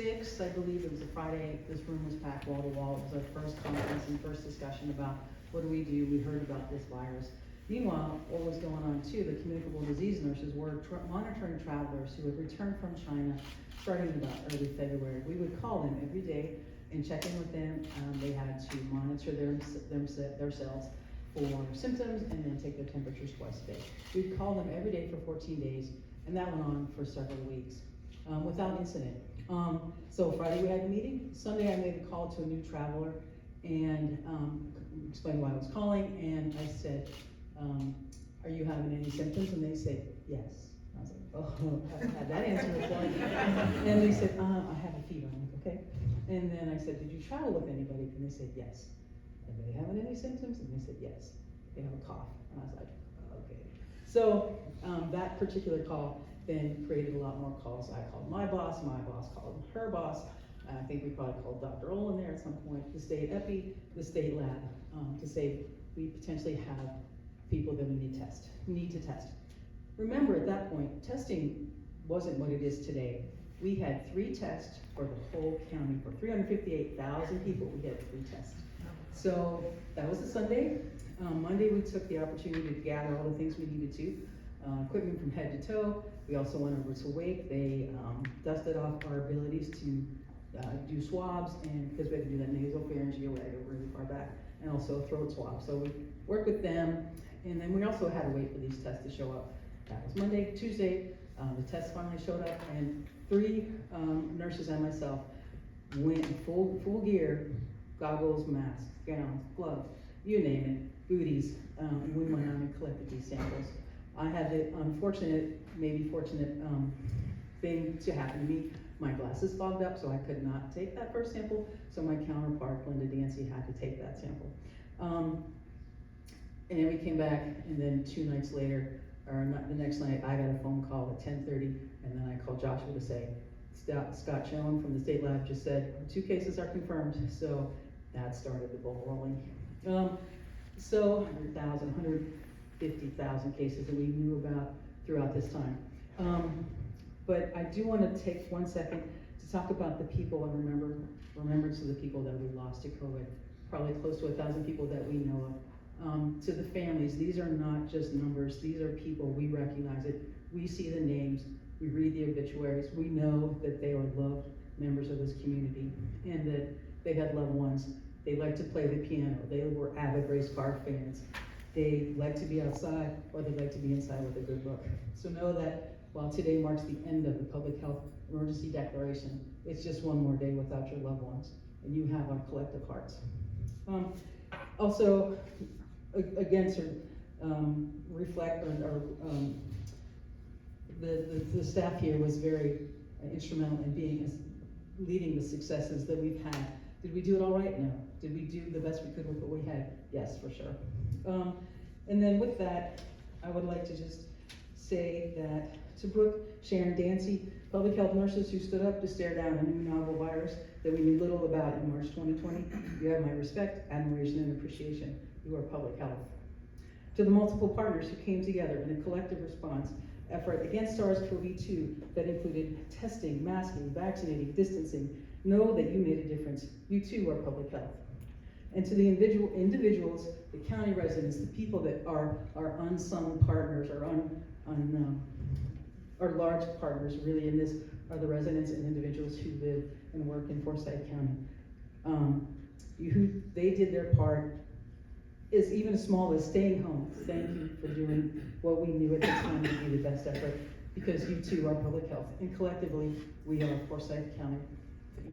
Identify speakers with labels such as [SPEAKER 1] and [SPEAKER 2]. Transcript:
[SPEAKER 1] 6, I believe it was a Friday, this room was packed wall to wall. It was our first conference and first discussion about what do we do. We heard about this virus. Meanwhile, what was going on too, the communicable disease nurses were monitoring travelers who had returned from China starting about early February. We would call them every day and check in with them. They had to monitor themselves for symptoms and then take their temperatures twice a day. We'd call them every day for 14 days, and that went on for several weeks without incident. So Friday we had a meeting. Sunday I made a call to a new traveler and explained why I was calling, and I said, are you having any symptoms? And they said, yes. I was like, oh, I haven't had that answer before. And they said, I have a fever. I'm like, okay. And then I said, did you travel with anybody? And they said, yes. Are they having any symptoms? And they said, yes. They have a cough. And I was like, okay. So that particular call then created a lot more calls. I called my boss called her boss. I think we probably called Dr. Olin there at some point, the state epi, the state lab, to say we potentially have people that we need to test. Remember, at that point, testing wasn't what it is today. We had 3 tests for the whole county. For 358,000 people, we had 3 tests. So that was a Sunday. Monday, we took the opportunity to gather all the things we needed to, equipment from head to toe. We also went over to Wake. They dusted off our abilities to do swabs, and because we had to do that nasopharyngeal, we had to go really far back, and also throat swab. So we worked with them, and then we also had to wait for these tests to show up. That was Monday. Tuesday, the tests finally showed up, and 3 nurses and myself went in full gear, goggles, masks, gowns, gloves, you name it, booties, and we went out and collected these samples. I had the unfortunate, maybe fortunate thing to happen to me. My glasses fogged up, so I could not take that first sample, so my counterpart, Glenda Dancy, had to take that sample. And then we came back, and then 2 nights later, or not, the next night, I got a phone call at 10:30, and then I called Joshua to say, Scott Schoen from the state lab just said 2 cases are confirmed, so that started the ball rolling. So 100,000, 150,000 cases that we knew about throughout this time. But I do want to take 1 second to talk about the people and remembrance of the people that we lost to COVID. Probably close to 1,000 people that we know of. To the families, these are not just numbers, these are people. We recognize it. We see the names, we read the obituaries, we know that they are loved members of this community and that they had loved ones. They liked to play the piano, they were avid race car fans. They like to be outside, or they like to be inside with a good book. So know that while today marks the end of the public health emergency declaration, it's just one more day without your loved ones, and you have our collective hearts. Also, again, to reflect, the staff here was very instrumental in leading the successes that we've had. Did we do it all right? No. Did we do the best we could with what we had? Yes, for sure. And then with that, I would like to just say that to Brooke, Sharon, Dancy, public health nurses who stood up to stare down a new novel virus that we knew little about in March 2020, you have my respect, admiration, and appreciation. You are public health. To the multiple partners who came together in a collective response effort against SARS-CoV-2 that included testing, masking, vaccinating, distancing, know that you made a difference. You too are public health. And to the individuals, the county residents, the people that are our unsung partners, our large partners really in this, are the residents and individuals who live and work in Forsyth County. They did their part, is even as small as staying home. Thank you for doing what we knew at the time to be the best effort, because you too are public health, and collectively we are Forsyth County.